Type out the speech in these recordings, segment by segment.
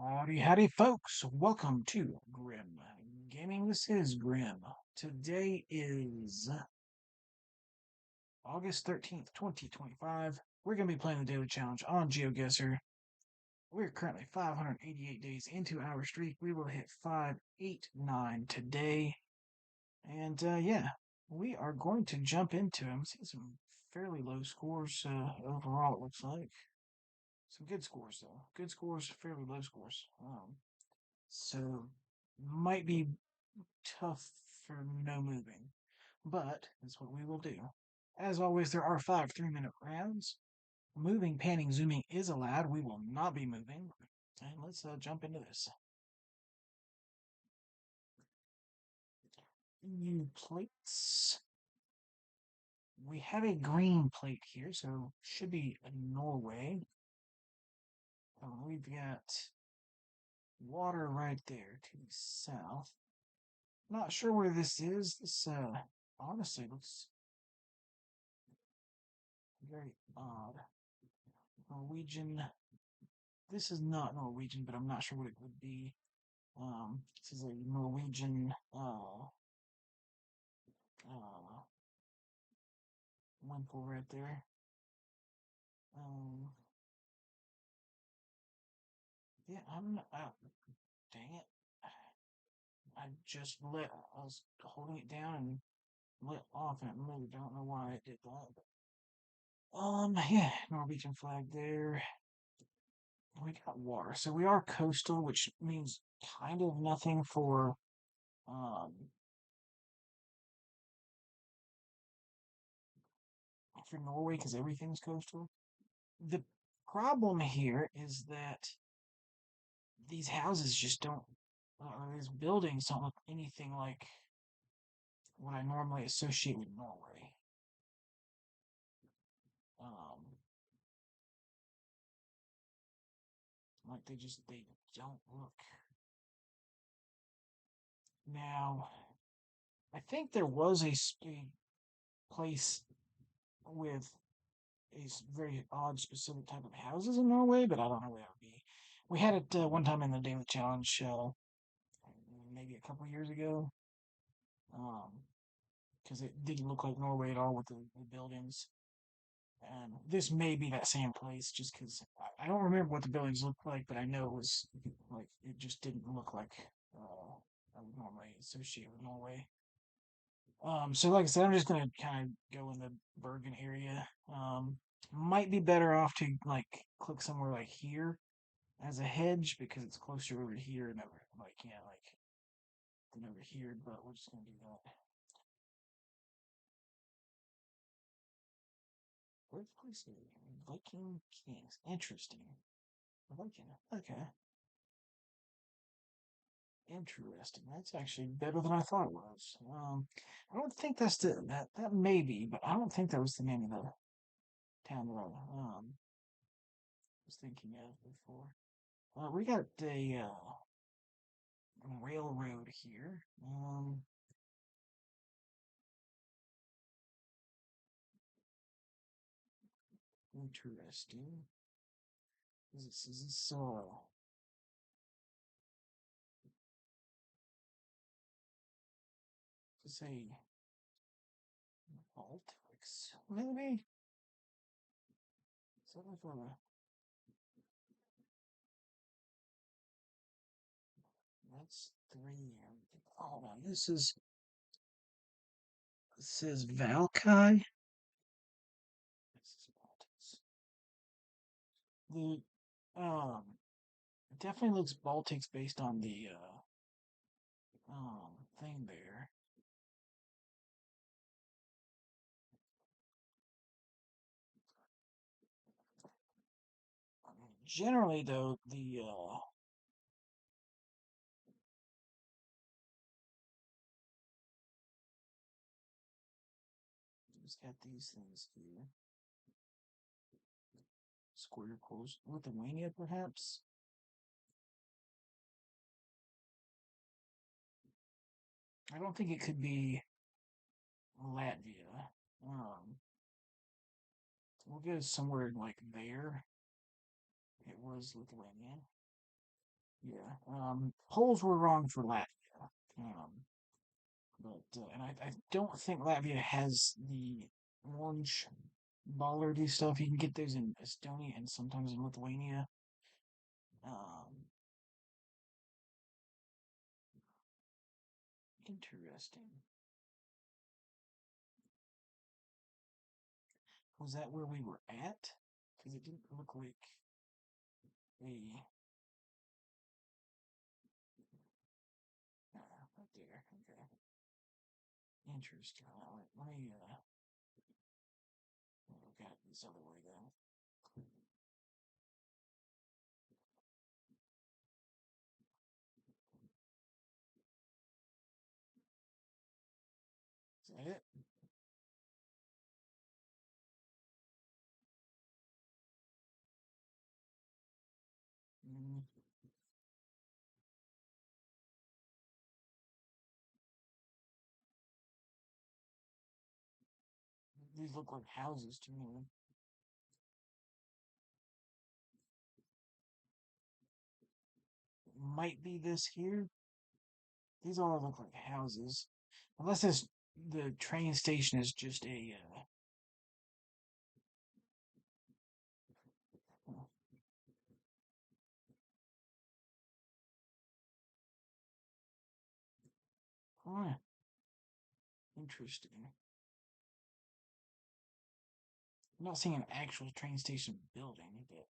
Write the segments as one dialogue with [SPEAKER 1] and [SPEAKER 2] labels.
[SPEAKER 1] Howdy, howdy, folks. Welcome to Grim Gaming. This is Grim. Today is August 13th, 2025. We're going to be playing the daily challenge on GeoGuessr. We're currently 588 days into our streak. We will hit 589 today. And yeah, we are going to jump into them. See some fairly low scores overall, it looks like. Some good scores, though. Good scores, fairly low scores. So might be tough for no moving, but that's what we will do. As always, there are 5 3-minute rounds. Moving, panning, zooming is allowed. We will not be moving. And let's jump into this. New plates. We have a green plate here, so should be Norway. We've got water right there to the south. Not sure where this is. This honestly looks very odd. Norwegian. This is not Norwegian, but I'm not sure what it would be. This is a Norwegian wimple right there. Um, yeah, I'm not. Dang it! I was holding it down and let off, and it moved. I don't know why it did that. Yeah, Norwegian flag there. We got water, so we are coastal, which means kind of nothing um for Norway because everything's coastal. The problem here is that these houses just don't, or these buildings don't look anything like what I normally associate with Norway. Um, like they don't look. Now, I think there was a place with very odd specific type of houses in Norway, but I don't know where that would be. We had it one time in the Daily Challenge, maybe a couple years ago, because it didn't look like Norway at all with the buildings. And this may be that same place, just because I don't remember what the buildings looked like, but I know it was like it just didn't look like I would normally associate with Norway. So like I said, I'm just gonna kind of go in the Bergen area. Might be better off to like click somewhere like here as a hedge because it's closer over here and over than over here. But we're just gonna do that. Where's the place here? Viking Kings. Interesting. Viking. Okay. Interesting. That's actually better than I thought it was. I don't think that's that may be, but I don't think that was the name of the town that I was thinking of before. We got a railroad here. Interesting. Is this is a Baltics maybe? Is that like that's 3 Hold on, this is Valkai. This is Baltics. The it definitely looks Baltics based on the thing there. Generally though, the just got these things here. Square close. Lithuania perhaps? I don't think it could be Latvia. We'll go somewhere like there. It was Lithuania. Yeah. Polls were wrong for Latvia. But and I don't think Latvia has the orange bollardy stuff. You can get those in Estonia and sometimes in Lithuania. Um, Interesting. Was that where we were at? Because it didn't look like a right there. Okay. Interesting. Let me look at this other way then. Is that it? Mm, these look like houses to me. It might be this here. These all look like houses. Unless this the train station is just a huh, interesting. I'm not seeing an actual train station building, but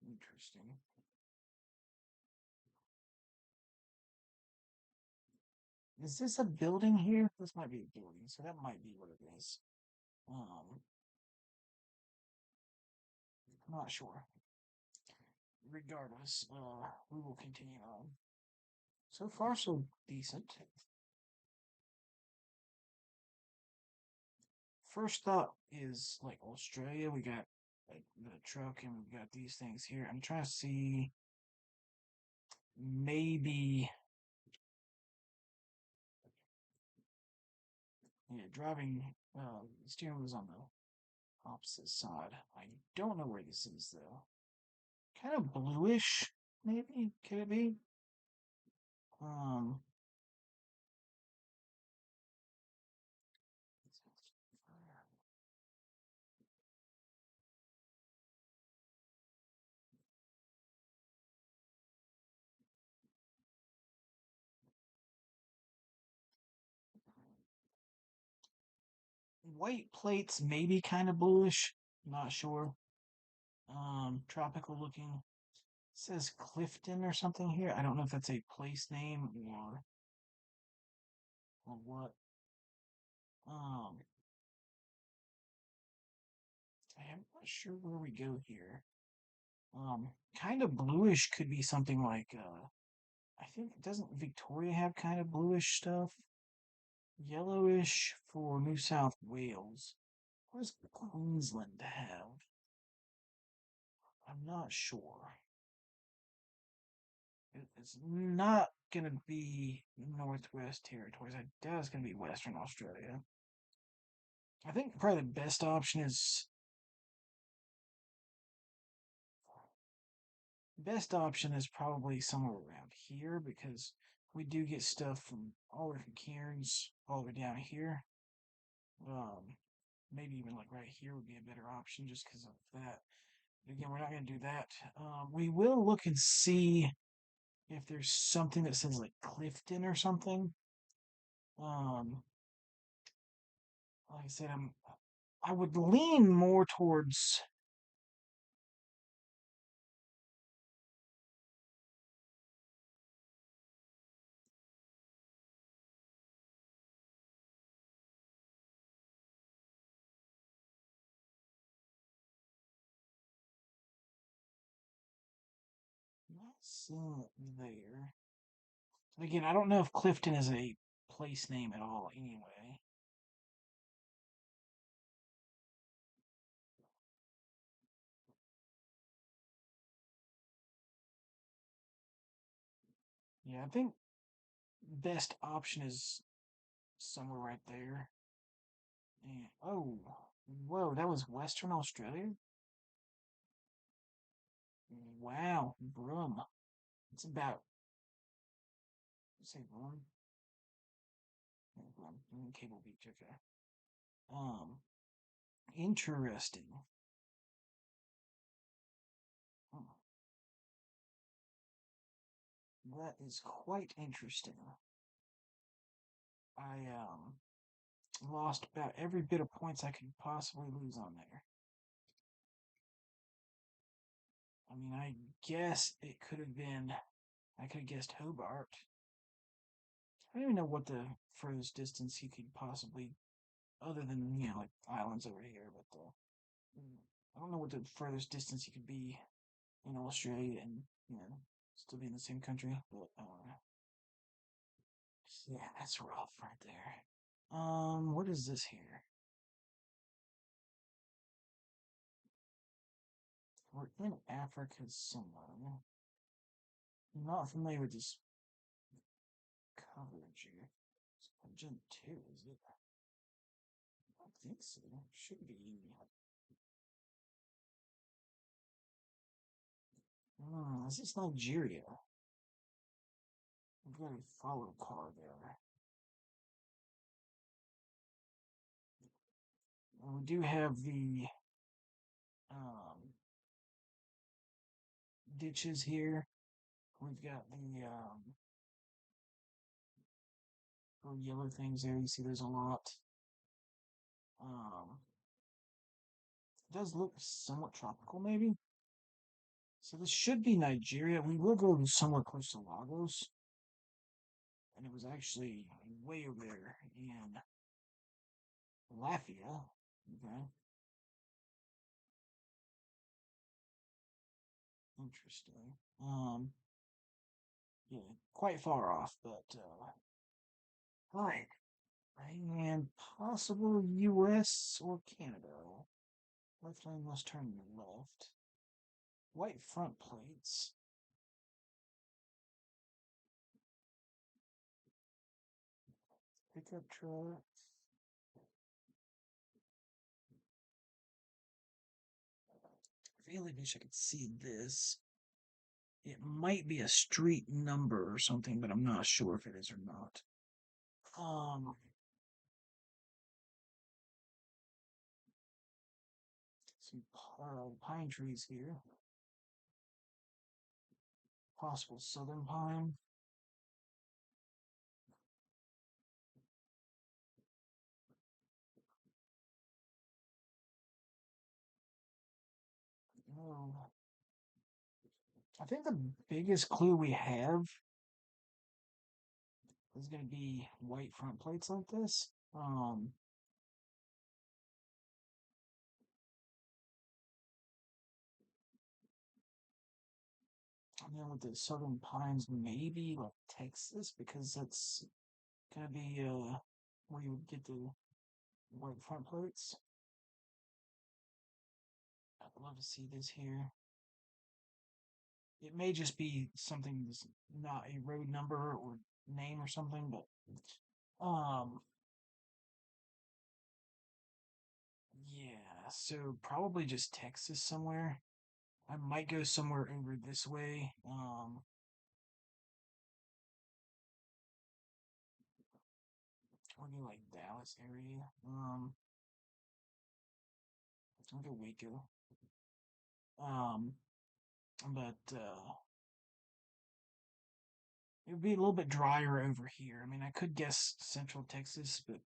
[SPEAKER 1] interesting. Is this a building here? This might be a building, so that might be what it is. Um, I'm not sure. Regardless, we will continue on. So far, so decent. First up is like Australia. We got like the truck, and we've got these things here. I'm trying to see maybe yeah, driving. Steering wheel's on the opposite side. I don't know where this is though. Kind of bluish, maybe. Could it be? Um, white plates, maybe kind of bluish. Not sure. Tropical looking. It says Clifton or something here. I don't know if that's a place name or what. Um, I'm not sure where we go here. Kind of bluish could be something like I think doesn't Victoria have kind of bluish stuff? Yellowish for New South Wales. What does Queensland have? I'm not sure. It's not gonna be Northwest Territories. I doubt it's gonna be Western Australia. I think probably the best option is probably somewhere around here because we do get stuff from all the way from Cairns all the way down here. Um, Maybe even like right here would be a better option just because of that. But again, we're not going to do that. We will look and see if there's something that says like Clifton or something. Um, like I said, I would lean more towards. Not seeing it there. Again, I don't know if Clifton is a place name at all. Anyway, yeah, I think best option is somewhere right there. And, oh, whoa, that was Western Australia? Wow, Brum. It's about, say Brum? Yeah, Brum, Cable Beach, okay. Um, interesting. Hmm, that is quite interesting. I lost about every bit of points I could possibly lose on there. I mean, I guess it could have been, I could have guessed Hobart. I don't even know what the furthest distance you could possibly, other than, like islands over here, but I don't know what the furthest distance you could be in Australia and, still be in the same country, but, yeah, that's rough right there. What is this here? We're in Africa somewhere. I'm not familiar with this coverage here. It's Gen 2, is it? I don't think so. Should be. Is this Nigeria? We've got a follow car there. And we do have the um, ditches here. We've got the little yellow things there. You see there's a lot. Um, it does look somewhat tropical, maybe. So this should be Nigeria. We will go somewhere close to Lagos. And it was actually way over there in Latvia. Okay. Interesting. Yeah, quite far off, but right. And possible US or Canada. Left lane must turn left. White front plates. Pickup truck. I really wish I could see this. It might be a street number or something, but I'm not sure if it is or not. Some pine trees here. Possible southern pine. Oh, I think the biggest clue we have is going to be white front plates like this. And then with the southern pines, maybe like Texas, because that's gonna be where you would get the white front plates. I'd love to see this here. It may just be something that's not a road number or name or something, but yeah. So probably just Texas somewhere. I might go somewhere over this way. Or go like Dallas area. I'll go Waco. Um, but it would be a little bit drier over here. I mean, I could guess Central Texas, but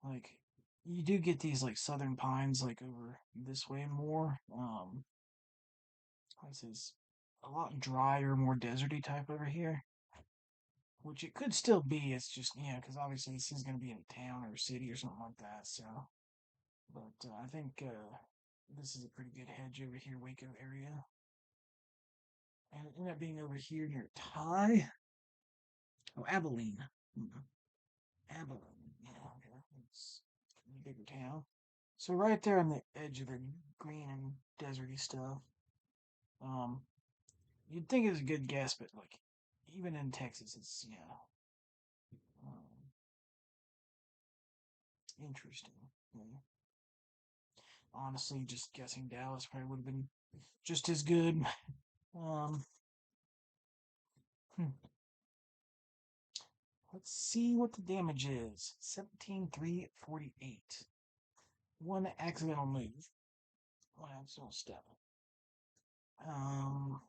[SPEAKER 1] like you do get these like southern pines like over this way more. This is a lot drier, more deserty type over here, which it could still be. It's just because obviously this is going to be in a town or a city or something like that. So, but I think this is a pretty good hedge over here, Waco area, and it ended up being over here near Ty. Oh, Abilene. Hmm. Abilene. Yeah, okay. It's a bigger town. So right there on the edge of the green and deserty stuff. Um, you'd think it's a good guess, but like even in Texas, it's Interesting. Hmm. Honestly, just guessing Dallas probably would have been just as good. Um, hmm. Let's see what the damage is. 17,348. One accidental move. One accidental step. Um,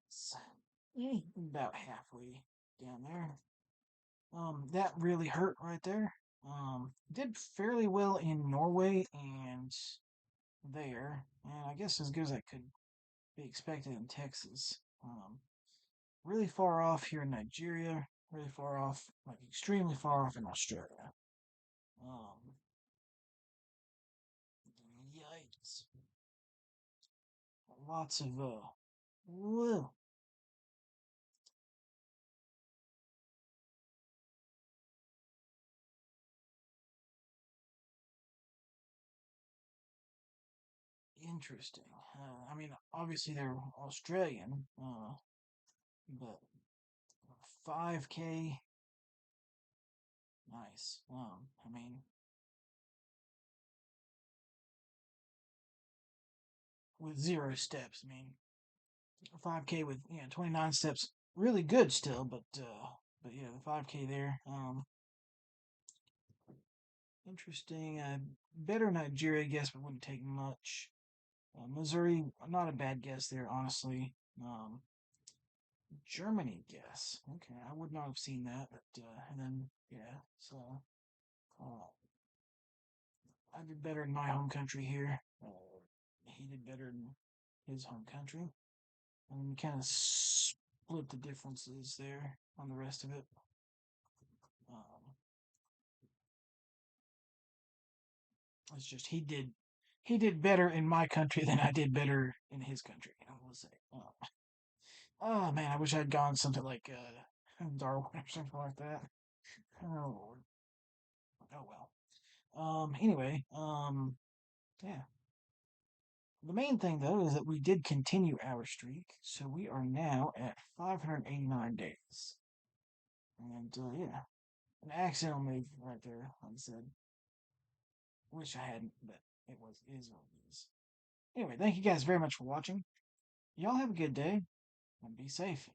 [SPEAKER 1] it's about halfway down there. That really hurt right there. Did fairly well in Norway and there, and I guess as good as I could be expected in Texas. Really far off here in Nigeria, really far off, like extremely far off in Australia. Um, Yikes. Lots of, whoa, interesting. I mean, obviously they're Australian, but 5K, nice. I mean, with 0 steps, I mean, 5K with, 29 steps, really good still, but yeah, the 5K there, interesting. Better Nigeria guess, but wouldn't take much. Missouri, not a bad guess there, honestly. Germany guess. Okay, I would not have seen that, but and then yeah, so uh, I did better in my home country here. He did better in his home country, and we kind of split the differences there on the rest of it. Um, it's just he did better in my country than I did better in his country. I will say. Oh man, I wish I'd gone something like Darwin or something like that. Oh Lord. Oh well. Anyway, yeah. The main thing though is that we did continue our streak, so we are now at 589 days. And yeah, an accidental move right there, like I said. Wish I hadn't, but it is what it is. Anyway, thank you guys very much for watching. Y'all have a good day and be safe.